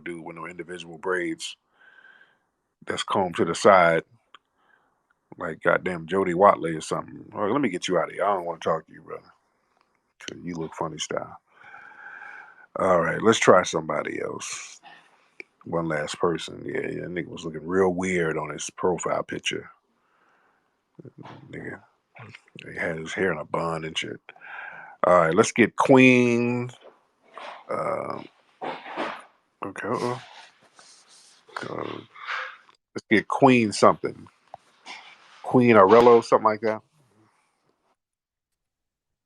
dude with no individual braids that's combed to the side, like goddamn Jody Watley or something. All right, let me get you out of here. I don't want to talk to you, brother. 'Cause you look funny style. All right, let's try somebody else. One last person. Yeah, nigga was looking real weird on his profile picture. Nigga, he had his hair in a bun and shit. All right, let's get Queen. Uh, okay, let's get Queen something. Queen Aurello, something like that.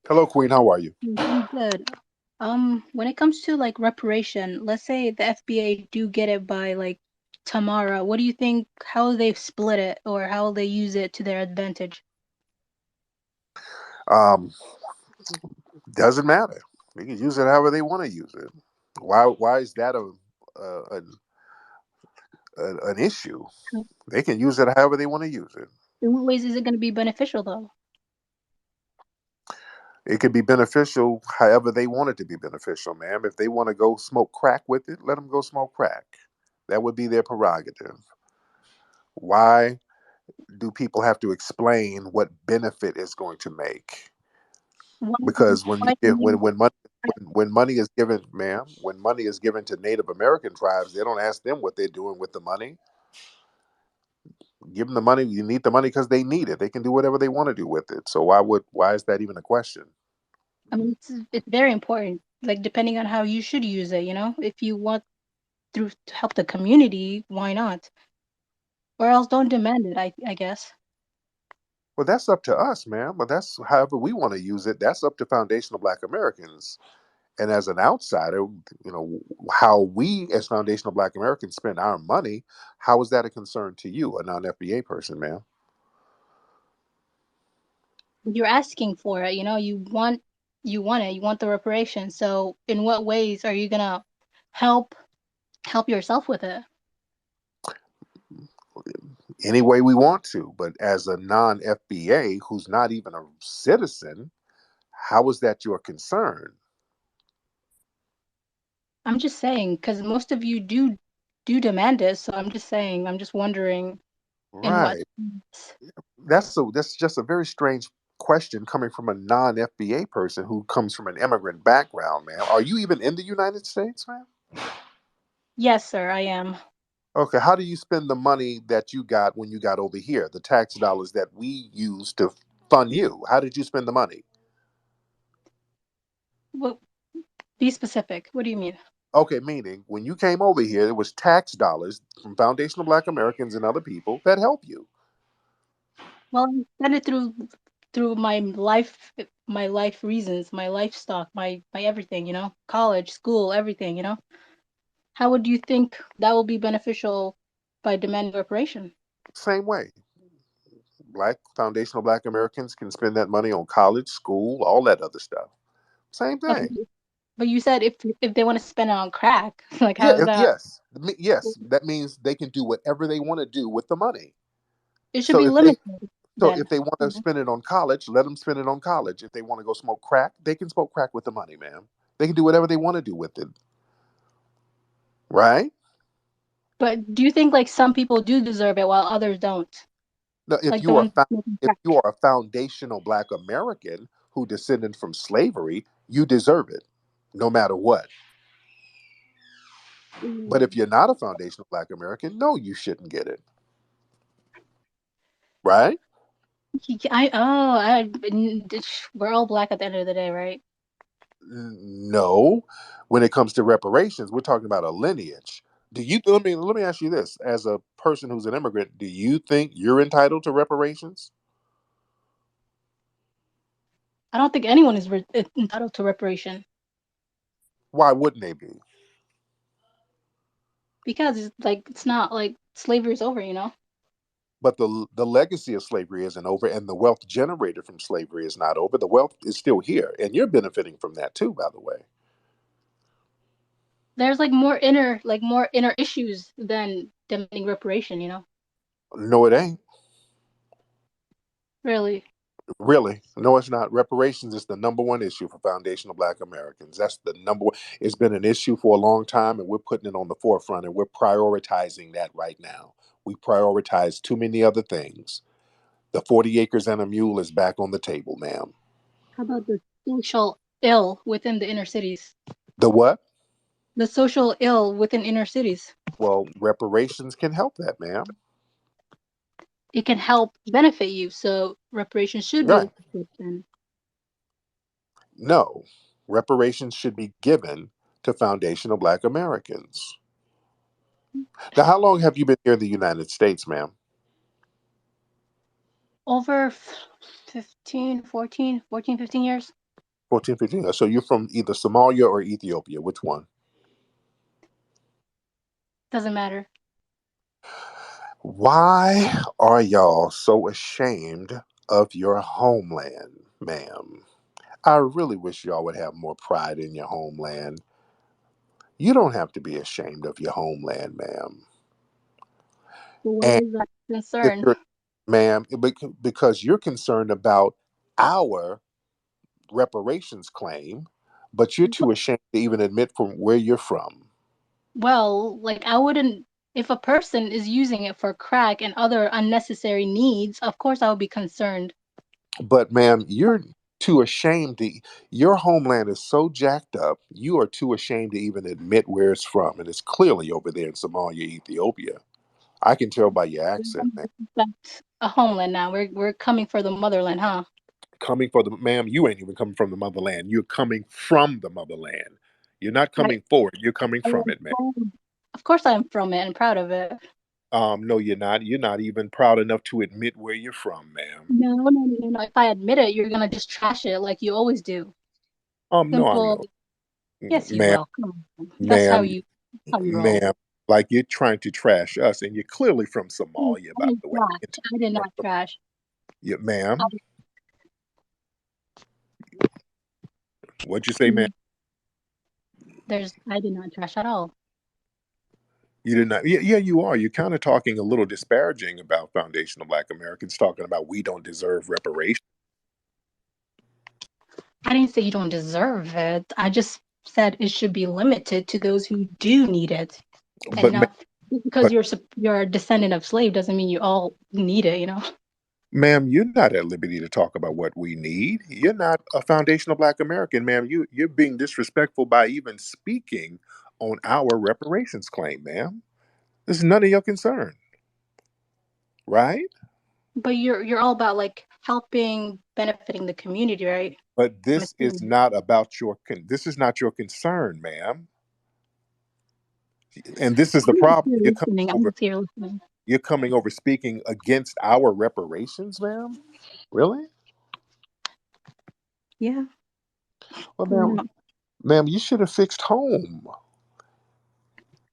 Hello, Queen. How are you? I'm good. When it comes to like reparation, let's say the FBA do get it by like tomorrow. What do you think? How they split it, or how they use it to their advantage? Um, doesn't matter. They can use it however they want to use it. Why is that a an issue? They can use it however they want to use it. In what ways is it going to be beneficial though? It could be beneficial however they want it to be beneficial, ma'am. If they want to go smoke crack with it, let them go smoke crack. That would be their prerogative. Why do people have to explain what benefit is going to make? Why, Because when you why do give you, when money is given, ma'am, when money is given to Native American tribes, they don't ask them what they're doing with the money. Give them the money. You need the money because they need it. They can do whatever they want to do with it. So why is that even a question? I mean, it's very important. Like depending on how you should use it, if you want through to help the community, why not? Or else don't demand it. I guess. Well, that's up to us, man. But that's however we want to use it. That's up to foundational Black Americans. And as an outsider, how we as foundational Black Americans spend our money, how is that a concern to you, a non-FBA person, man? You're asking for it. You want it. You want the reparation. So, in what ways are you gonna help help yourself with it? Any way we want to. But as a non-FBA who's not even a citizen, how is that your concern? I'm just saying because most of you do demand it. So I'm just saying. I'm just wondering in what. Right. That's just a very strange question coming from a non-FBA person who comes from an immigrant background, man. Are you even in the United States, man? Yes, sir. I am. Okay, how do you spend the money that you got when you got over here? The tax dollars that we use to fund you. How did you spend the money? What? Be specific. What do you mean? Okay, meaning when you came over here, it was tax dollars from foundational Black Americans and other people that help you. Well, I spend it through my life reasons, my livestock, my everything. College, school, everything. How would you think that will be beneficial by demanding reparation? Same way. Black foundational Black Americans can spend that money on college, school, all that other stuff. Same But thing. but you said if they want to spend it on crack, like Yeah, how is that? yes. That means they can do whatever they want to do with the money. It should So be if they limited so then. if they want to spend it on college, let them spend it on college. If they want to go smoke crack, they can smoke crack with the money, man. They can do whatever they want to do with it, right? But do you think like some people do deserve it while others don't? Now, Like the ones smoking if crack. you are a foundational Black American who descended from slavery, you deserve it, no matter what. But if Mm. you're not a foundational Black American, no, you shouldn't get it, right? We're all black at the end of the day, right? No, when it comes to reparations, we're talking about a lineage. Do you let me ask you this: as a person who's an immigrant, do you think you're entitled to reparations? I don't think anyone is entitled to reparation Why wouldn't they be? because it's not like slavery is over. But the legacy of slavery isn't over, and the wealth generated from slavery is not over. The wealth is still here, and you're benefiting from that too, by the way. There's more inner issues than demanding reparation. No, it ain't. Really. Really? No, it's not. Reparations is the number one issue for foundational Black Americans. That's the number one. It's been an issue for a long time, and we're putting it on the forefront, and we're prioritizing that right now. We prioritize too many other things. The 40 acres and a mule is back on the table, ma'am. How about the social ill within the inner cities? The what? The social ill within inner cities. Well, reparations can help that, ma'am. It can help benefit you, so reparations should be Right. looked at then. No. Reparations should be given to foundational Black Americans. Now, how long have you been here in the United States, ma'am? Over 15 years. 14, 15. So you're from either Somalia or Ethiopia. Which one? Doesn't matter. Why are y'all so ashamed of your homeland, ma'am? I really wish y'all would have more pride in your homeland. You don't have to be ashamed of your homeland, ma'am. But why And is that if concern? you're, ma'am, because you're concerned about our reparations claim, but you're too ashamed to even admit from where you're from. Well, like I wouldn't, if a person is using it for crack and other unnecessary needs, of course I would be concerned. But ma'am, you're too ashamed to. Your homeland is so jacked up. You are too ashamed to even admit where it's from, and it's clearly over there in Somalia, Ethiopia. I can tell by your accent, man. That's a homeland now. We're coming for the motherland, huh? Coming for the ma'am, you ain't even coming from the motherland. You're coming from the motherland. You're not I, coming for it. You're coming I from am it, man. of course I'm from it and proud of it. No, you're not. You're not even proud enough to admit where you're from, ma'am. No, no, no, no, no. If I admit it, you're gonna just trash it like you always do. No, I'm Simple. no, Yes, you ma'am, will. Come on. That's ma'am, how you roll. ma'am. Like you're trying to trash us, and you're clearly from I Somalia, by didn't the way. trash. I did not trash. Yeah, I, ma'am. What'd you say, ma'am? mm, I did not trash at all. You did not. Yeah, yeah, you are. You're kind of talking a little disparaging about foundational Black Americans, talking about we don't deserve reparations. I didn't say you don't deserve it. I just said it should be limited to those who do need it. And But, just because but, you're a descendant of slave doesn't mean you all need it. ma'am, you're not at liberty to talk about what we need. You're not a foundational Black American, ma'am. You're being disrespectful by even speaking on our reparations claim, ma'am. This is none of your concern, right? But you're all about like helping, benefiting the community, right? But I'm this is assuming. not about this is not your concern, ma'am. And this is the I'm just problem. here listening. I'm just here listening. You're coming over speaking against our reparations, ma'am? Really? Yeah, Well, why not? ma'am, you should have fixed home.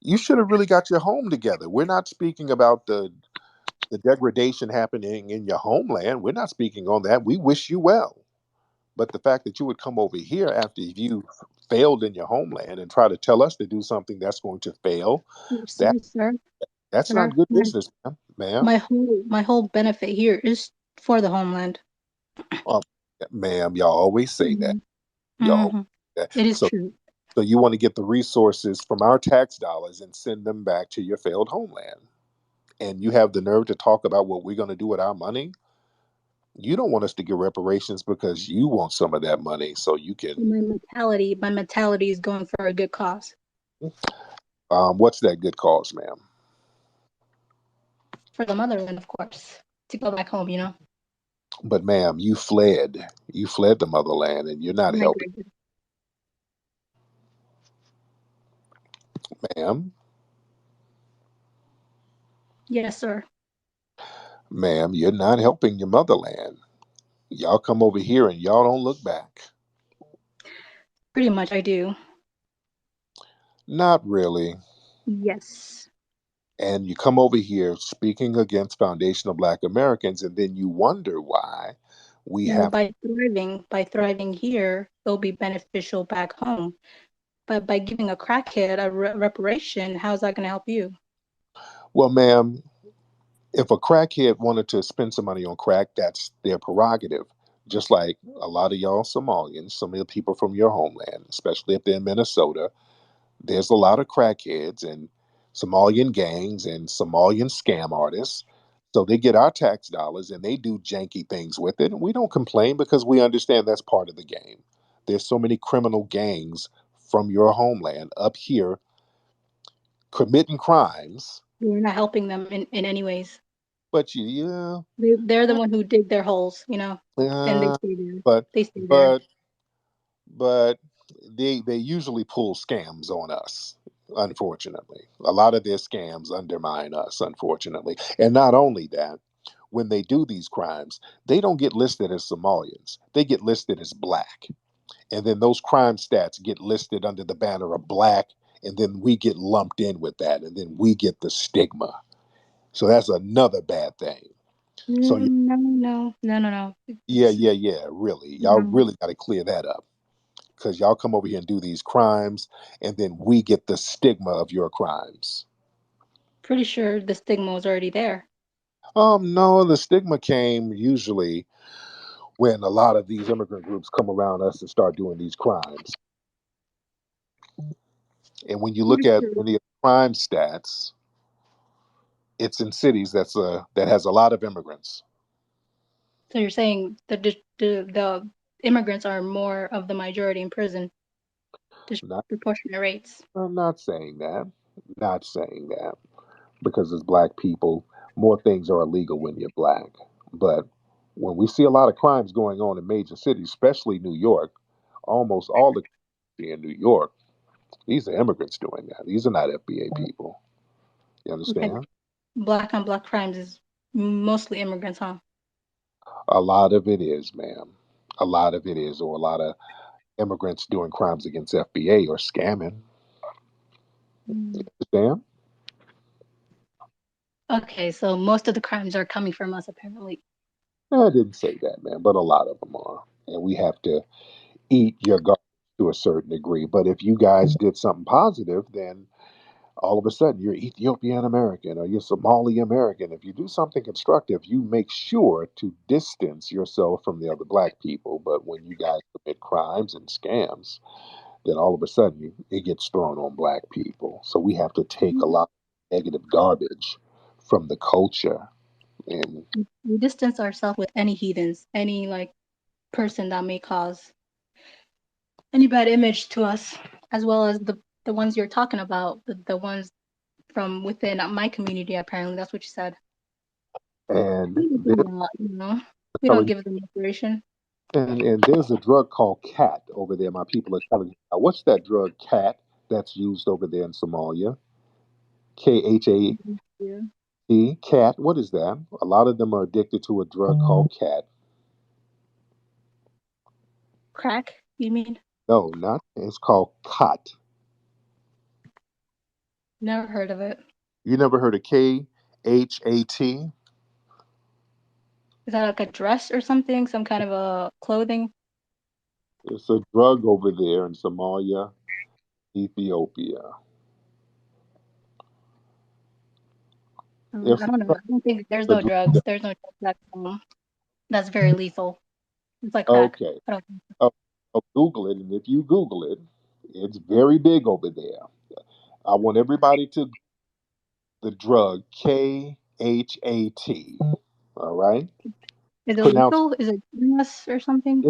You should have really got your home together. We're not speaking about the degradation happening in your homeland. We're not speaking on that. We wish you well. But the fact that you would come over here after you failed in your homeland and try to tell us to do something that's going to fail, that Sir, that's sir, not good business, ma'am. my whole benefit here is for the homeland. Um, ma'am, y'all always say that. Hmm. Y'all Hmm. always say that. It is true. So you want to get the resources from our tax dollars and send them back to your failed homeland. And you have the nerve to talk about what we're going to do with our money. You don't want us to get reparations because you want some of that money so you can. My mentality is going for a good cause What's that good cause, ma'am? for the motherland, of course, to go back home. But ma'am, you fled. You fled the motherland, and you're not helping, Migrated. ma'am. Yes, sir. Ma'am, you're not helping your motherland. Y'all come over here and y'all don't look back. Pretty much, I do. Not really. Yes. And you come over here speaking against foundational Black Americans, and then you wonder why we Well, have. by thriving here, it'll be beneficial back home. But by giving a crackhead a reparation, how's that going to help you? Well, ma'am, if a crackhead wanted to spend some money on crack, that's their prerogative. Just like a lot of y'all Somalians, some of the people from your homeland, especially if they're in Minnesota, there's a lot of crackheads and Somalian gangs and Somalian scam artists. So they get our tax dollars and they do janky things with it. And we don't complain because we understand that's part of the game. There's so many criminal gangs from your homeland up here committing crimes. We're not helping them in any ways. But you, yeah, They're the one who dig their holes, you know, and they uh, stay there. but They stay there. but but they usually pull scams on us. Unfortunately, a lot of their scams undermine us. Unfortunately, and not only that, when they do these crimes, they don't get listed as Somalians. They get listed as black, and then those crime stats get listed under the banner of black, and then we get lumped in with that, and then we get the stigma. So that's another bad thing. So No, no, no, no, no, no. yeah. Really, y'all No. really got to clear that up because y'all come over here and do these crimes, and then we get the stigma of your crimes. Pretty sure the stigma was already there. No, the stigma came usually when a lot of these immigrant groups come around us and start doing these crimes. And when you look Pretty at sure. any of the crime stats, it's in cities that has a lot of immigrants. So you're saying the immigrants are more of the majority in prison, Not, disproportionate rates. I'm not saying that. Not saying that because as black people, more things are illegal when you're black. But when we see a lot of crimes going on in major cities, especially New York, almost all the in New York, these are immigrants doing that. These are not FBA people. You Like understand? black on black crimes is mostly immigrants, huh? A lot of it is, ma'am. A lot of it is, or a lot of immigrants doing crimes against FBA or scamming. Mm. Understand? Okay, so most of the crimes are coming from us, apparently. I didn't say that, man, but a lot of them are. And we have to eat your garbage to a certain degree. But if you guys did something positive, then all of a sudden you're Ethiopian American or you're Somali American. If you do something constructive, you make sure to distance yourself from the other black people. But when you guys commit crimes and scams, then all of a sudden it gets thrown on black people. So we have to take a Mhm. lot of negative garbage from the culture. And We distance ourselves with any heathens, any like person that may cause any bad image to us, as well as the ones you're talking about, the ones from within my community. Apparently, that's what you said. and We there's do not, you know, we don't telling give them inspiration. and there's a drug called cat over there. My people are telling you, what's that drug cat that's used over there in Somalia? Yeah. cat. What is that? A lot of them are addicted to a drug called cat. Crack, you mean? No, not. It's called cot. Never heard of it. You never heard of KHAT? Is that like a dress or something? Some kind of a clothing? It's a drug over there in Somalia, Ethiopia. It's I don't know. I don't think there's a no drug. drugs. There's no drugs that's very lethal. It's like crack. Okay. I don't think so. Oh, Google it, and if you Google it, it's very big over there. I want everybody to the drug KHAT. All right, Is it pronounce lethal? Is it dangerous or something?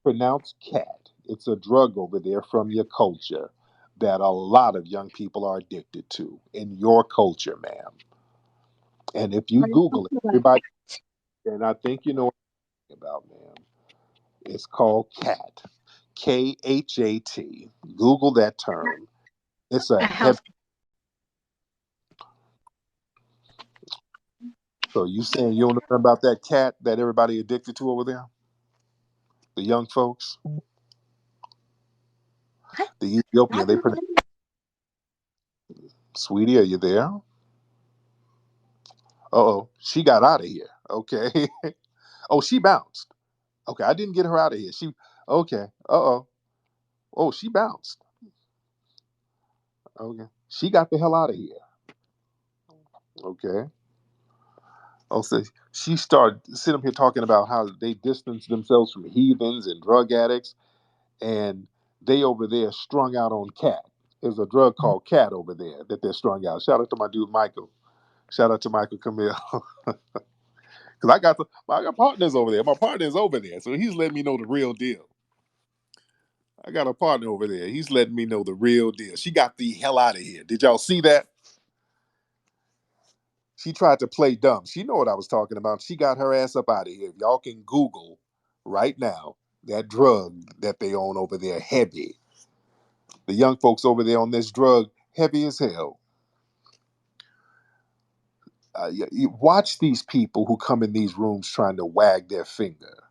pronounced cat. It's a drug over there from your culture that a lot of young people are addicted to in your culture, ma'am. And if you Are you Google it, talking about everybody, and I think you know what I'm talking about, ma'am. It's called cat. KHAT. Google that term. It's a a heavy. house? So you saying you don't know about that cat that everybody addicted to over there? The young folks, What? the Ethiopian. That's They what pronounce. Sweetie, are you there? Oh, she got out of here. Okay. Oh, she bounced. Okay, I didn't get her out of here. She okay. Uh-oh. Oh, she bounced. Okay. She got the hell out of here. Okay. Oh, so she started sitting up here talking about how they distance themselves from heathens and drug addicts, and they over there strung out on cat. There's a drug called cat over there that they're strung out. Shout out to my dude Michael. Shout out to Michael Camille. Because I got partners over there. My partner's over there, so he's letting me know the real deal. I got a partner over there. He's letting me know the real deal. She got the hell out of here. Did y'all see that? She tried to play dumb. She know what I was talking about. She got her ass up out of here. Y'all can Google right now that drug that they own over there, heavy. The young folks over there on this drug, heavy as hell. You watch these people who come in these rooms trying to wag their finger.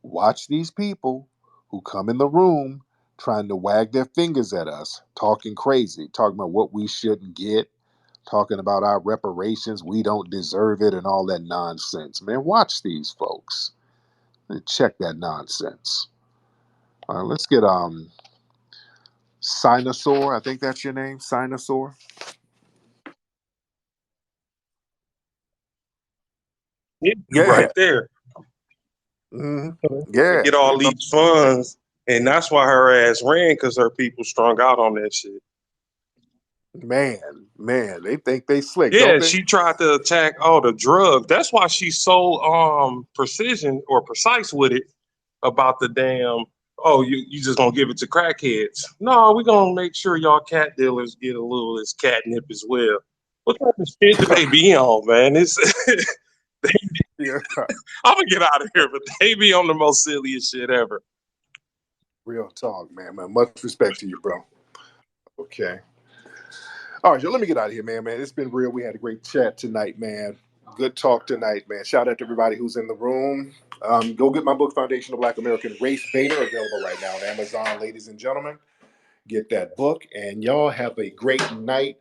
Watch these people who come in the room trying to wag their fingers at us, talking crazy, talking about what we shouldn't get, talking about our reparations, we don't deserve it, and all that nonsense. Man, watch these folks and check that nonsense. All right, let's get Sinosaur. I think that's your name, Sinosaur. Yeah, Yeah. right there. Mm-hmm. To Yeah. get all these funds, and that's why her ass ran, because her people strung out on that shit. Man, they think they slick, don't Yeah, they? she tried to attack all the drugs. That's why she's so precision or precise with it about the damn. Oh, you just gonna give it to crackheads? No, we gonna make sure y'all cat dealers get a little of this catnip as well. What type of shit do they be on, man? It's Yeah. I'm gonna get out of here, but they be on the most silliest shit ever. Real talk, man. Much respect to you, bro. Okay. All right, yo, let me get out of here, man. It's been real. We had a great chat tonight, man. Good talk tonight, man. Shout out to everybody who's in the room. Go get my book, Foundational Black American Race Beta, available right now on Amazon, ladies and gentlemen. Get that book, and y'all have a great night.